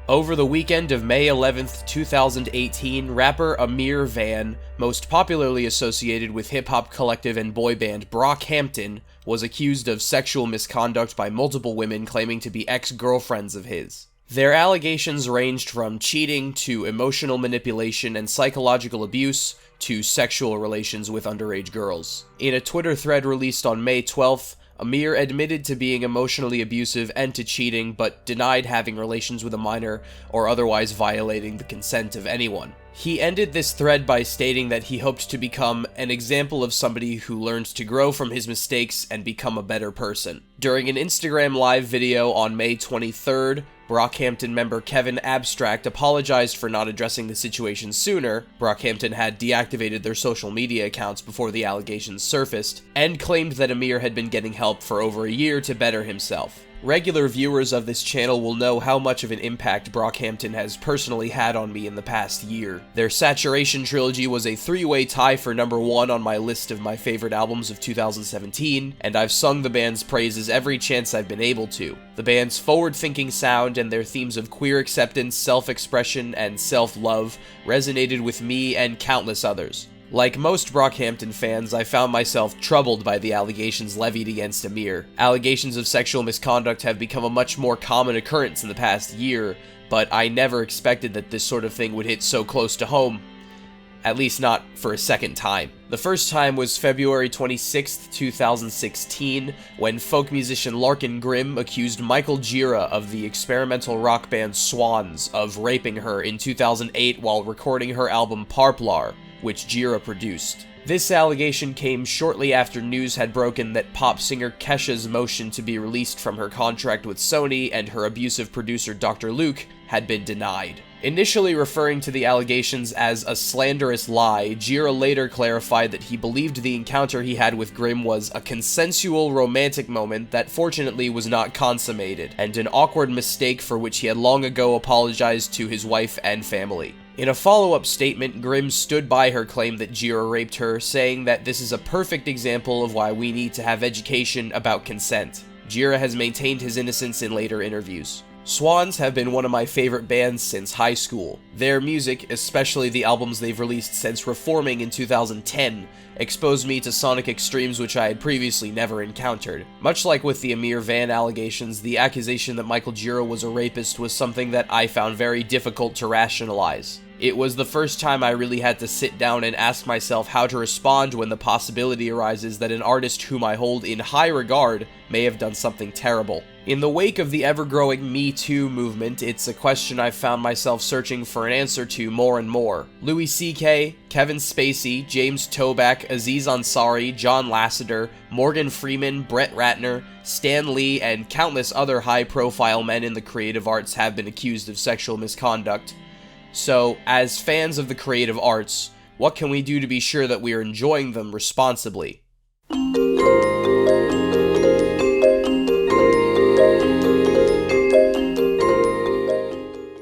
Over the weekend of May 11th, 2018, rapper Amir Van, most popularly associated with hip-hop collective and boy band Brockhampton, was accused of sexual misconduct by multiple women claiming to be ex-girlfriends of his. Their allegations ranged from cheating to emotional manipulation and psychological abuse to sexual relations with underage girls. In a Twitter thread released on May 12th, Amir admitted to being emotionally abusive and to cheating, but denied having relations with a minor or otherwise violating the consent of anyone. He ended this thread by stating that he hoped to become an example of somebody who learned to grow from his mistakes and become a better person. During an Instagram live video on May 23rd, Brockhampton member Kevin Abstract apologized for not addressing the situation sooner. Brockhampton had deactivated their social media accounts before the allegations surfaced, and claimed that Amir had been getting help for over a year to better himself. Regular viewers of this channel will know how much of an impact Brockhampton has personally had on me in the past year. Their Saturation trilogy was a three-way tie for number 1 on my list of my favorite albums of 2017, and I've sung the band's praises every chance I've been able to. The band's forward-thinking sound and their themes of queer acceptance, self-expression, and self-love resonated with me and countless others. Like most Brockhampton fans, I found myself troubled by the allegations levied against Amir. Allegations of sexual misconduct have become a much more common occurrence in the past year, but I never expected that this sort of thing would hit so close to home. At least not for a second time. The first time was February 26, 2016, when folk musician Larkin Grimm accused Michael Gira of the experimental rock band Swans of raping her in 2008 while recording her album Parplar, which Gira produced. This allegation came shortly after news had broken that pop singer Kesha's motion to be released from her contract with Sony and her abusive producer Dr. Luke had been denied. Initially referring to the allegations as a slanderous lie, Gira later clarified that he believed the encounter he had with Grimm was a consensual romantic moment that fortunately was not consummated, and an awkward mistake for which he had long ago apologized to his wife and family. In a follow-up statement, Grimm stood by her claim that Gira raped her, saying that this is a perfect example of why we need to have education about consent. Gira has maintained his innocence in later interviews. Swans have been one of my favorite bands since high school. Their music, especially the albums they've released since reforming in 2010, exposed me to sonic extremes which I had previously never encountered. Much like with the Amir Van allegations, the accusation that Michael Gira was a rapist was something that I found very difficult to rationalize. It was the first time I really had to sit down and ask myself how to respond when the possibility arises that an artist whom I hold in high regard may have done something terrible. In the wake of the ever-growing Me Too movement, it's a question I've found myself searching for an answer to more and more. Louis C.K., Kevin Spacey, James Toback, Aziz Ansari, John Lasseter, Morgan Freeman, Brett Ratner, Stan Lee, and countless other high-profile men in the creative arts have been accused of sexual misconduct. So, as fans of the creative arts, what can we do to be sure that we are enjoying them responsibly?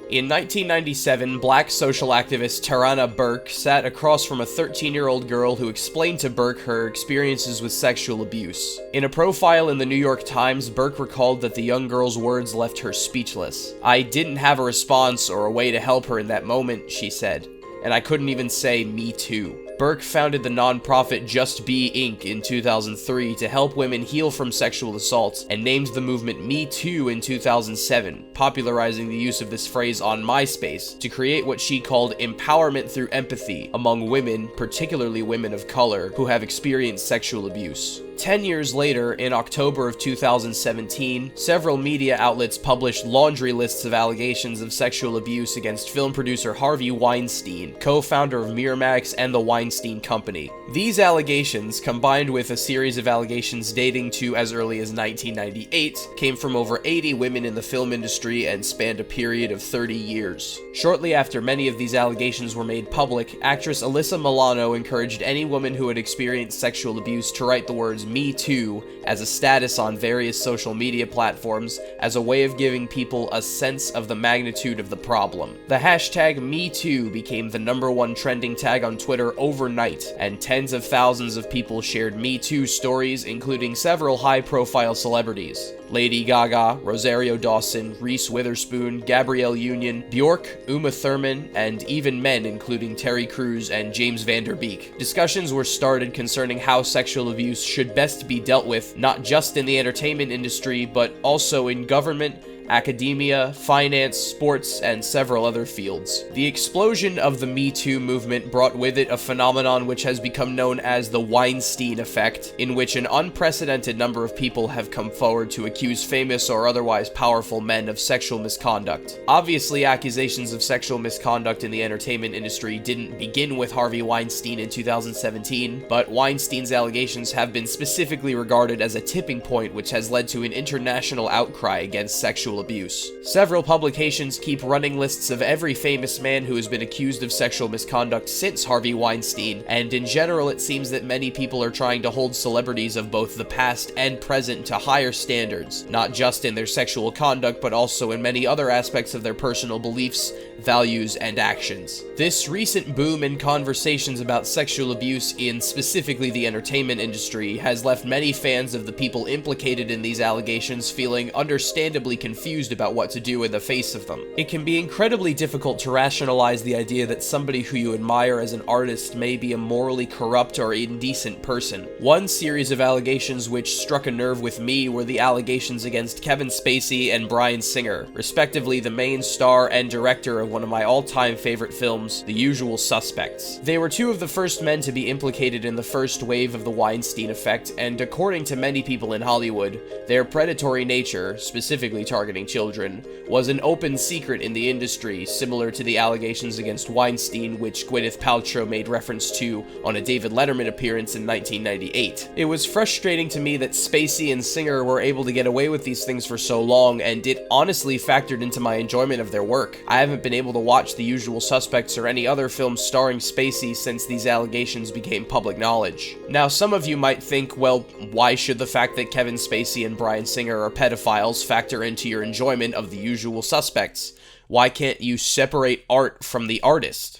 In 1997, black social activist Tarana Burke sat across from a 13-year-old girl who explained to Burke her experiences with sexual abuse. In a profile in the New York Times, Burke recalled that the young girl's words left her speechless. "I didn't have a response or a way to help her in that moment," she said, "and I couldn't even say me too." Burke founded the nonprofit Just Be Inc. in 2003 to help women heal from sexual assault, and named the movement Me Too in 2007, popularizing the use of this phrase on MySpace to create what she called empowerment through empathy among women, particularly women of color, who have experienced sexual abuse. 10 years later, in October of 2017, several media outlets published laundry lists of allegations of sexual abuse against film producer Harvey Weinstein, co-founder of Miramax and the Weinstein Company. These allegations, combined with a series of allegations dating to as early as 1998, came from over 80 women in the film industry and spanned a period of 30 years. Shortly after many of these allegations were made public, actress Alyssa Milano encouraged any woman who had experienced sexual abuse to write the words words Me Too as a status on various social media platforms as a way of giving people a sense of the magnitude of the problem. The hashtag #MeToo became the #1 trending tag on Twitter overnight, and tens of thousands of people shared Me Too stories, including several high-profile celebrities. Lady Gaga, Rosario Dawson, Reese Witherspoon, Gabrielle Union, Bjork, Uma Thurman, and even men including Terry Crews and James Van Der Beek. Discussions were started concerning how sexual abuse should best be dealt with, not just in the entertainment industry, but also in government, academia, finance, sports, and several other fields. The explosion of the Me Too movement brought with it a phenomenon which has become known as the Weinstein effect, in which an unprecedented number of people have come forward to accuse famous or otherwise powerful men of sexual misconduct. Obviously, accusations of sexual misconduct in the entertainment industry didn't begin with Harvey Weinstein in 2017, but Weinstein's allegations have been specifically regarded as a tipping point which has led to an international outcry against sexual abuse. Several publications keep running lists of every famous man who has been accused of sexual misconduct since Harvey Weinstein, and in general it seems that many people are trying to hold celebrities of both the past and present to higher standards, not just in their sexual conduct but also in many other aspects of their personal beliefs, values, and actions. This recent boom in conversations about sexual abuse in specifically the entertainment industry has left many fans of the people implicated in these allegations feeling understandably confused about what to do in the face of them. It can be incredibly difficult to rationalize the idea that somebody who you admire as an artist may be a morally corrupt or indecent person. One series of allegations which struck a nerve with me were the allegations against Kevin Spacey and Bryan Singer, respectively the main star and director of one of my all-time favorite films, The Usual Suspects. They were two of the first men to be implicated in the first wave of the Weinstein effect, and according to many people in Hollywood, their predatory nature, specifically targeting children, was an open secret in the industry, similar to the allegations against Weinstein, which Gwyneth Paltrow made reference to on a David Letterman appearance in 1998. It was frustrating to me that Spacey and Singer were able to get away with these things for so long, and it honestly factored into my enjoyment of their work. I haven't been able to watch The Usual Suspects or any other films starring Spacey since these allegations became public knowledge. Now, some of you might think, well, why should the fact that Kevin Spacey and Bryan Singer are pedophiles factor into your enjoyment of The Usual Suspects? Why can't you separate art from the artist?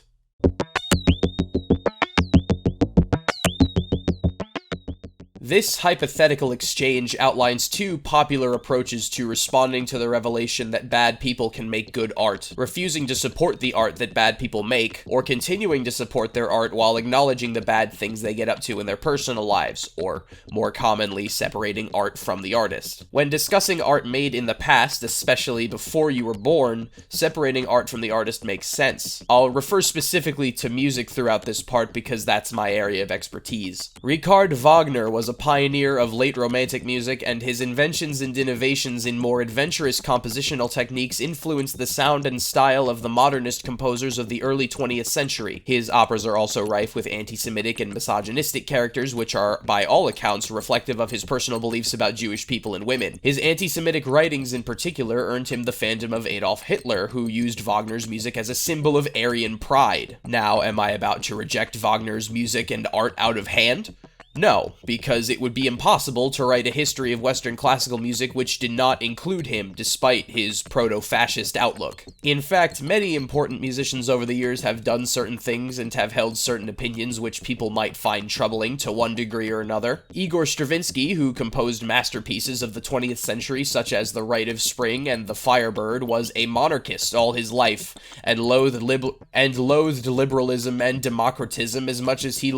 This hypothetical exchange outlines two popular approaches to responding to the revelation that bad people can make good art: refusing to support the art that bad people make, or continuing to support their art while acknowledging the bad things they get up to in their personal lives, or, more commonly, separating art from the artist. When discussing art made in the past, especially before you were born, separating art from the artist makes sense. I'll refer specifically to music throughout this part because that's my area of expertise. Richard Wagner was a pioneer of late Romantic music, and his inventions and innovations in more adventurous compositional techniques influenced the sound and style of the modernist composers of the early 20th century. His operas are also rife with anti-Semitic and misogynistic characters, which are, by all accounts, reflective of his personal beliefs about Jewish people and women. His anti-Semitic writings in particular earned him the fandom of Adolf Hitler, who used Wagner's music as a symbol of Aryan pride. Now, am I about to reject Wagner's music and art out of hand? No, because it would be impossible to write a history of Western classical music which did not include him, despite his proto-fascist outlook. In fact, many important musicians over the years have done certain things and have held certain opinions which people might find troubling to one degree or another. Igor Stravinsky, who composed masterpieces of the 20th century such as The Rite of Spring and The Firebird, was a monarchist all his life, and loathed liberalism and democratism as much as he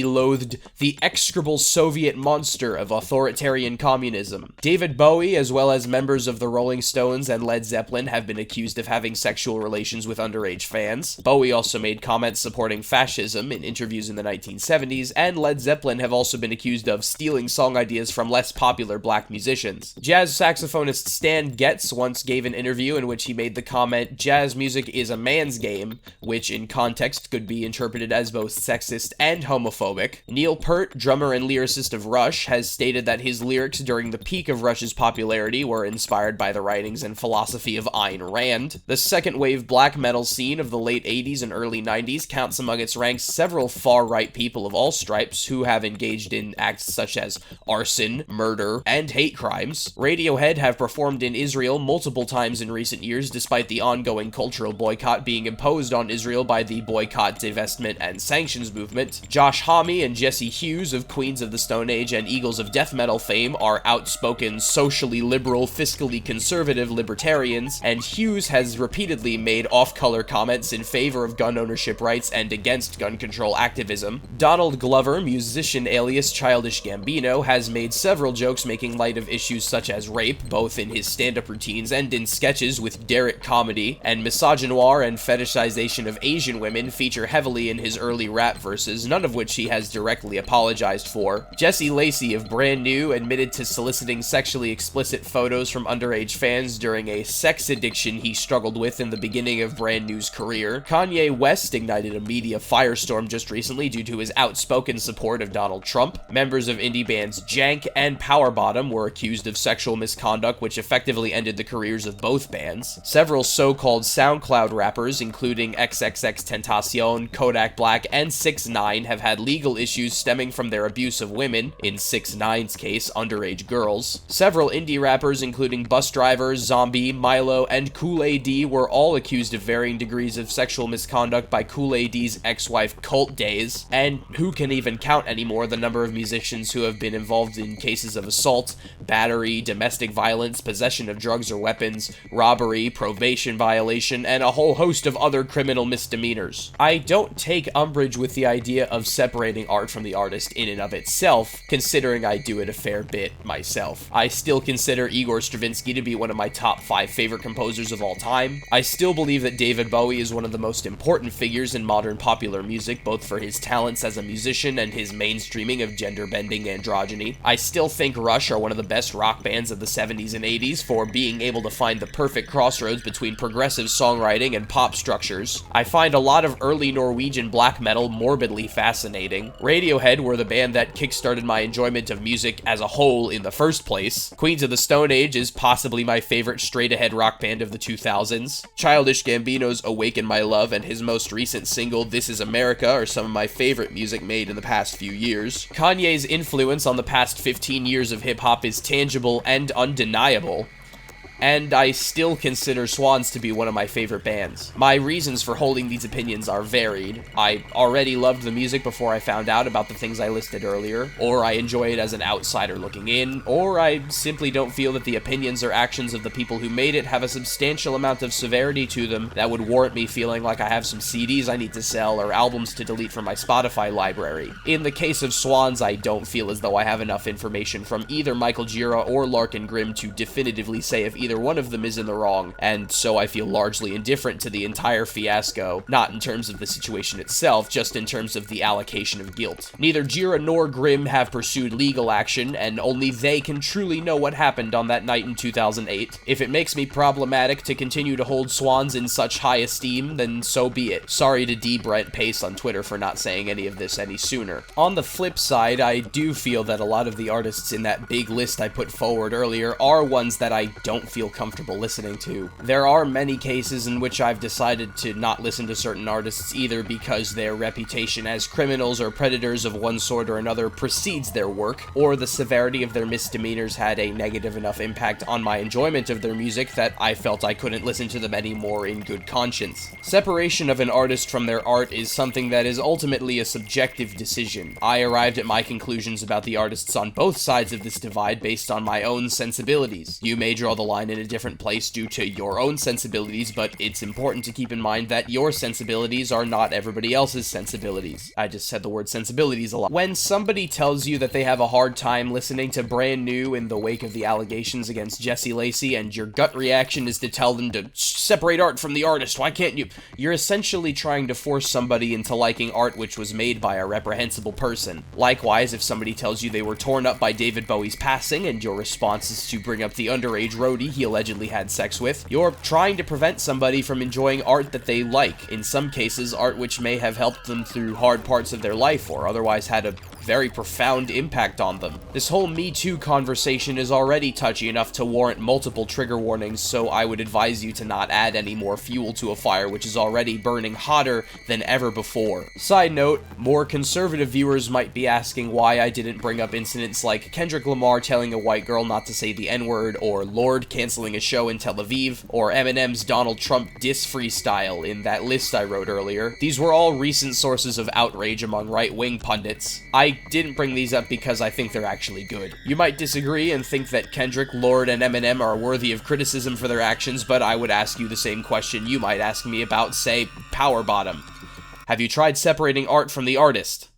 loathed the execrable Soviet monster of authoritarian communism. David Bowie, as well as members of the Rolling Stones and Led Zeppelin, have been accused of having sexual relations with underage fans. Bowie also made comments supporting fascism in interviews in the 1970s, and Led Zeppelin have also been accused of stealing song ideas from less popular black musicians. Jazz saxophonist Stan Getz once gave an interview in which he made the comment, "Jazz music is a man's game," which which in context could be interpreted as both sexist and homophobic. Neil Peart, drummer and lyricist of Rush, has stated that his lyrics during the peak of Rush's popularity were inspired by the writings and philosophy of Ayn Rand. The second-wave black metal scene of the late 80s and early 90s counts among its ranks several far-right people of all stripes who have engaged in acts such as arson, murder, and hate crimes. Radiohead have performed in Israel multiple times in recent years despite the ongoing cultural boycott being imposed on Israel by the boycott, divestment, and sanctions movement. Josh Homme and Jesse Hughes of Queens of the Stone Age and Eagles of Death Metal fame are outspoken, socially liberal, fiscally conservative libertarians, and Hughes has repeatedly made off-color comments in favor of gun ownership rights and against gun control activism. Donald Glover, musician alias Childish Gambino, has made several jokes making light of issues such as rape, both in his stand-up routines and in sketches with Derek Comedy, and misogynoir and fetishization of Asian women feature heavily in his early rap verses, none of which he has directly apologized for. Jesse Lacey of Brand New admitted to soliciting sexually explicit photos from underage fans during a sex addiction he struggled with in the beginning of Brand New's career. Kanye West ignited a media firestorm just recently due to his outspoken support of Donald Trump. Members of indie bands Jank and Power Bottom were accused of sexual misconduct, which effectively ended the careers of both bands. Several so-called SoundCloud rappers, including XXXTentacion, Kodak Black, and 6ix9ine, have had legal issues stemming from their abuse of women, in 6ix9ine's case, underage girls. Several indie rappers, including Bus Driver, Zombie, Milo, and Kool-A.D, were all accused of varying degrees of sexual misconduct by Kool-A.D's ex-wife Cult Days, and who can even count anymore the number of musicians who have been involved in cases of assault, battery, domestic violence, possession of drugs or weapons, robbery, probation violation, and a whole host of other criminal misdemeanors. I don't take umbrage with the idea of separating art from the artist in and of itself, considering I do it a fair bit myself. I still consider Igor Stravinsky to be one of my top 5 favorite composers of all time. I still believe that David Bowie is one of the most important figures in modern popular music, both for his talents as a musician and his mainstreaming of gender-bending androgyny. I still think Rush are one of the best rock bands of the 70s and 80s for being able to find the perfect crossroads between progressive songwriting and pop structures. I find a lot of early Norwegian black metal morbidly fascinating. Radiohead were the band that kickstarted my enjoyment of music as a whole in the first place. Queens of the Stone Age is possibly my favorite straight-ahead rock band of the 2000s. Childish Gambino's Awaken My Love and his most recent single, This Is America, are some of my favorite music made in the past few years. Kanye's influence on the past 15 years of hip-hop is tangible and undeniable. And I still consider Swans to be one of my favorite bands. My reasons for holding these opinions are varied. I already loved the music before I found out about the things I listed earlier, or I enjoy it as an outsider looking in, or I simply don't feel that the opinions or actions of the people who made it have a substantial amount of severity to them that would warrant me feeling like I have some CDs I need to sell or albums to delete from my Spotify library. In the case of Swans, I don't feel as though I have enough information from either Michael Gira or Larkin Grimm to definitively say if either one of them is in the wrong, and so I feel largely indifferent to the entire fiasco, not in terms of the situation itself, just in terms of the allocation of guilt. Neither Gira nor Grimm have pursued legal action, and only they can truly know what happened on that night in 2008. If it makes me problematic to continue to hold Swans in such high esteem, then so be it. Sorry to D. Brent Pace on Twitter for not saying any of this any sooner. On the flip side, I do feel that a lot of the artists in that big list I put forward earlier are ones that I don't feel comfortable listening to. There are many cases in which I've decided to not listen to certain artists either because their reputation as criminals or predators of one sort or another precedes their work, or the severity of their misdemeanors had a negative enough impact on my enjoyment of their music that I felt I couldn't listen to them anymore in good conscience. Separation of an artist from their art is something that is ultimately a subjective decision. I arrived at my conclusions about the artists on both sides of this divide based on my own sensibilities. You may draw the line in a different place due to your own sensibilities, but it's important to keep in mind that your sensibilities are not everybody else's sensibilities. I just said the word sensibilities a lot. When somebody tells you that they have a hard time listening to Brand New in the wake of the allegations against Jesse Lacey, and your gut reaction is to tell them to separate art from the artist, why can't you? You're essentially trying to force somebody into liking art which was made by a reprehensible person. Likewise, if somebody tells you they were torn up by David Bowie's passing, and your response is to bring up the underage roadie he allegedly had sex with. You're trying to prevent somebody from enjoying art that they like, in some cases art which may have helped them through hard parts of their life or otherwise had a very profound impact on them. This whole Me Too conversation is already touchy enough to warrant multiple trigger warnings, so I would advise you to not add any more fuel to a fire which is already burning hotter than ever before. Side note, more conservative viewers might be asking why I didn't bring up incidents like Kendrick Lamar telling a white girl not to say the N-word, or Lorde canceling a show in Tel Aviv, or Eminem's Donald Trump diss freestyle in that list I wrote earlier. These were all recent sources of outrage among right-wing pundits. I didn't bring these up because I think they're actually good. You might disagree and think that Kendrick, Lorde, and Eminem are worthy of criticism for their actions, but I would ask you the same question you might ask me about, say, Power Bottom. Have you tried separating art from the artist?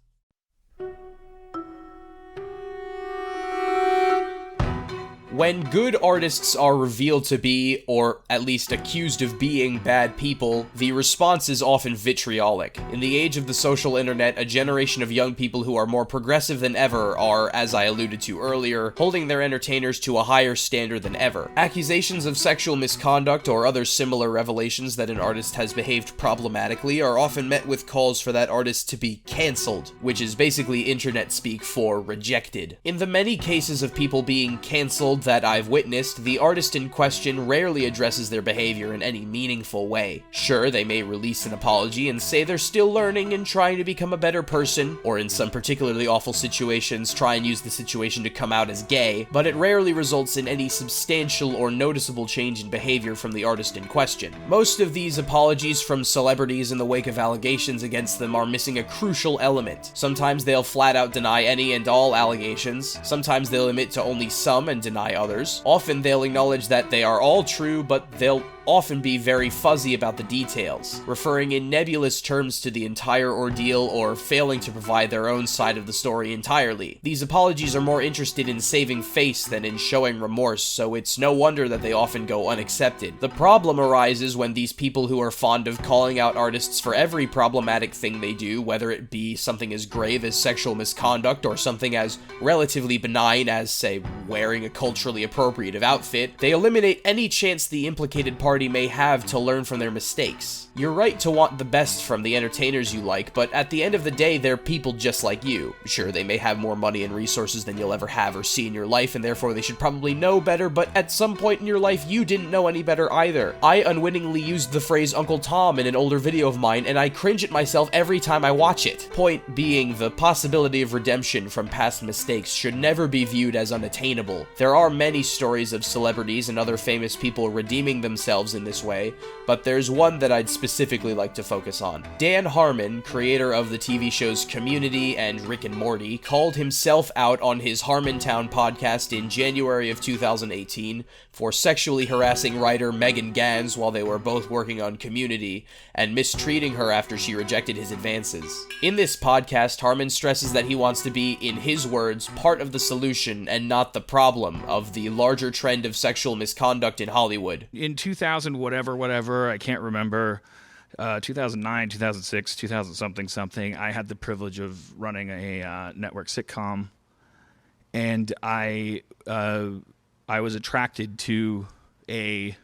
When good artists are revealed to be, or at least accused of being, bad people, the response is often vitriolic. In the age of the social internet, a generation of young people who are more progressive than ever are, as I alluded to earlier, holding their entertainers to a higher standard than ever. Accusations of sexual misconduct or other similar revelations that an artist has behaved problematically are often met with calls for that artist to be cancelled, which is basically internet speak for rejected. In the many cases of people being cancelled that I've witnessed, the artist in question rarely addresses their behavior in any meaningful way. Sure, they may release an apology and say they're still learning and trying to become a better person, or in some particularly awful situations try and use the situation to come out as gay, but it rarely results in any substantial or noticeable change in behavior from the artist in question. Most of these apologies from celebrities in the wake of allegations against them are missing a crucial element. Sometimes they'll flat out deny any and all allegations, sometimes they'll admit to only some and deny others. Often they'll acknowledge that they are all true, but they'll often be very fuzzy about the details, referring in nebulous terms to the entire ordeal or failing to provide their own side of the story entirely. These apologies are more interested in saving face than in showing remorse, so it's no wonder that they often go unaccepted. The problem arises when these people who are fond of calling out artists for every problematic thing they do, whether it be something as grave as sexual misconduct or something as relatively benign as, say, wearing a culturally appropriate outfit, they eliminate any chance the implicated party may have to learn from their mistakes. You're right to want the best from the entertainers you like, but at the end of the day, they're people just like you. Sure, they may have more money and resources than you'll ever have or see in your life, and therefore they should probably know better, but at some point in your life, you didn't know any better either. I unwittingly used the phrase Uncle Thom in an older video of mine, and I cringe at myself every time I watch it. Point being, the possibility of redemption from past mistakes should never be viewed as unattainable. There are many stories of celebrities and other famous people redeeming themselves in this way, but there's one that I'd specifically like to focus on. Dan Harmon, creator of the TV shows Community and Rick and Morty, called himself out on his Harmontown podcast in January of 2018 for sexually harassing writer Megan Gans while they were both working on Community, and mistreating her after she rejected his advances. In this podcast, Harmon stresses that he wants to be, in his words, part of the solution and not the problem of the larger trend of sexual misconduct in Hollywood. In 2000, whatever, I can't remember, 2009, 2006, 2000 something, I had the privilege of running a network sitcom, and I was attracted to a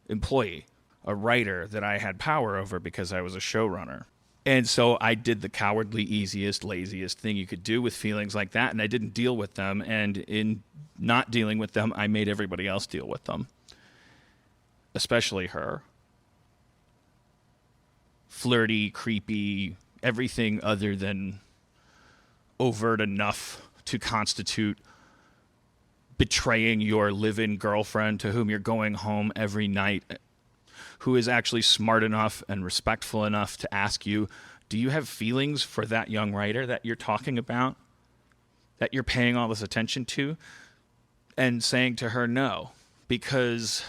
employee, a writer that I had power over because I was a showrunner. And so I did the cowardly, easiest, laziest thing you could do with feelings like that, and I didn't deal with them, and in not dealing with them, I made everybody else deal with them, especially her. Flirty, creepy, everything other than overt enough to constitute betraying your live-in girlfriend to whom you're going home every night, who is actually smart enough and respectful enough to ask you, do you have feelings for that young writer that you're talking about, that you're paying all this attention to? And saying to her, no, because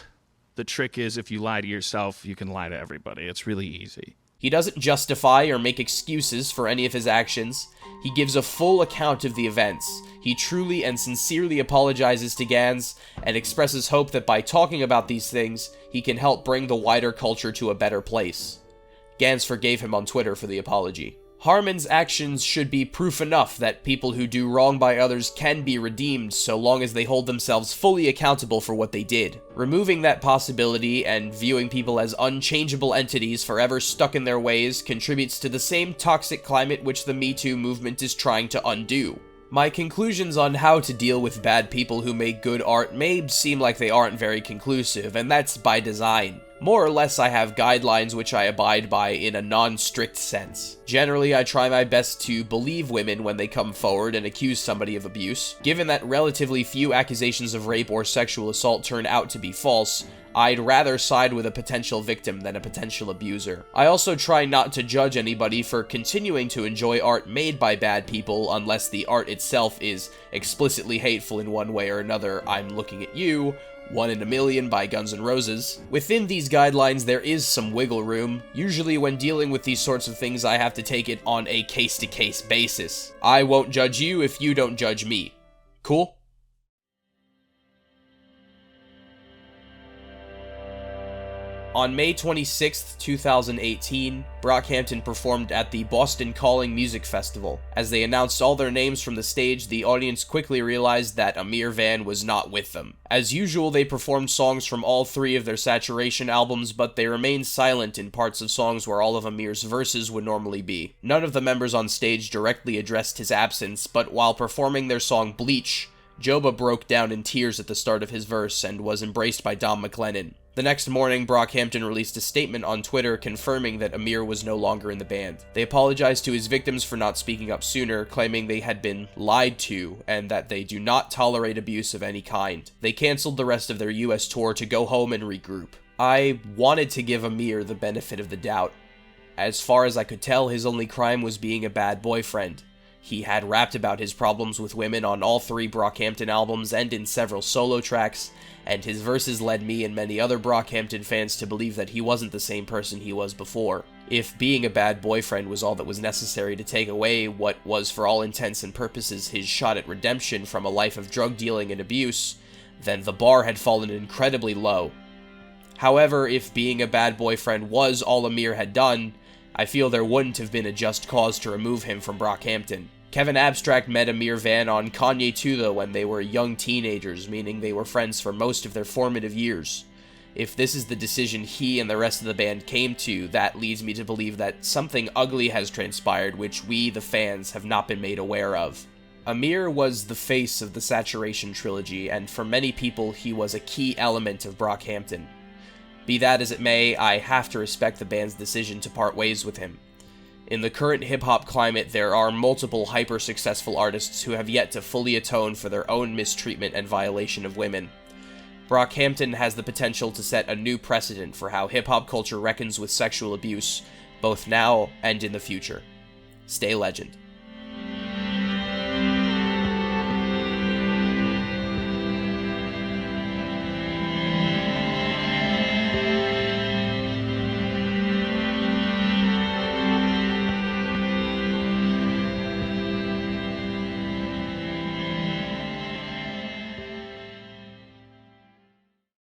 the trick is if you lie to yourself, you can lie to everybody. It's really easy. He doesn't justify or make excuses for any of his actions. He gives a full account of the events. He truly and sincerely apologizes to Gans and expresses hope that by talking about these things, he can help bring the wider culture to a better place. Gans forgave him on Twitter for the apology. Harmon's actions should be proof enough that people who do wrong by others can be redeemed so long as they hold themselves fully accountable for what they did. Removing that possibility and viewing people as unchangeable entities forever stuck in their ways contributes to the same toxic climate which the Me Too movement is trying to undo. My conclusions on how to deal with bad people who make good art may seem like they aren't very conclusive, and that's by design. More or less, I have guidelines which I abide by in a non-strict sense. Generally, I try my best to believe women when they come forward and accuse somebody of abuse. Given that relatively few accusations of rape or sexual assault turn out to be false, I'd rather side with a potential victim than a potential abuser. I also try not to judge anybody for continuing to enjoy art made by bad people unless the art itself is explicitly hateful in one way or another. I'm looking at you. 1 in a Million by Guns N' Roses. Within these guidelines, there is some wiggle room. Usually when dealing with these sorts of things, I have to take it on a case-to-case basis. I won't judge you if you don't judge me. Cool? On May 26, 2018, Brockhampton performed at the Boston Calling Music Festival. As they announced all their names from the stage, the audience quickly realized that Amir Van was not with them. As usual, they performed songs from all 3 of their Saturation albums, but they remained silent in parts of songs where all of Amir's verses would normally be. None of the members on stage directly addressed his absence, but while performing their song Bleach, Joba broke down in tears at the start of his verse and was embraced by Dom McLennan. The next morning, Brockhampton released a statement on Twitter confirming that Amir was no longer in the band. They apologized to his victims for not speaking up sooner, claiming they had been lied to and that they do not tolerate abuse of any kind. They canceled the rest of their US tour to go home and regroup. I wanted to give Amir the benefit of the doubt. As far as I could tell, his only crime was being a bad boyfriend. He had rapped about his problems with women on all 3 Brockhampton albums and in several solo tracks, and his verses led me and many other Brockhampton fans to believe that he wasn't the same person he was before. If being a bad boyfriend was all that was necessary to take away what was for all intents and purposes his shot at redemption from a life of drug dealing and abuse, then the bar had fallen incredibly low. However, if being a bad boyfriend was all Amir had done, I feel there wouldn't have been a just cause to remove him from Brockhampton. Kevin Abstract met Amir Van on Kanye 2 though when they were young teenagers, meaning they were friends for most of their formative years. If this is the decision he and the rest of the band came to, that leads me to believe that something ugly has transpired which we, the fans, have not been made aware of. Amir was the face of the Saturation trilogy, and for many people he was a key element of Brockhampton. Be that as it may, I have to respect the band's decision to part ways with him. In the current hip-hop climate, there are multiple hyper-successful artists who have yet to fully atone for their own mistreatment and violation of women. Brockhampton has the potential to set a new precedent for how hip-hop culture reckons with sexual abuse, both now and in the future. Stay legend.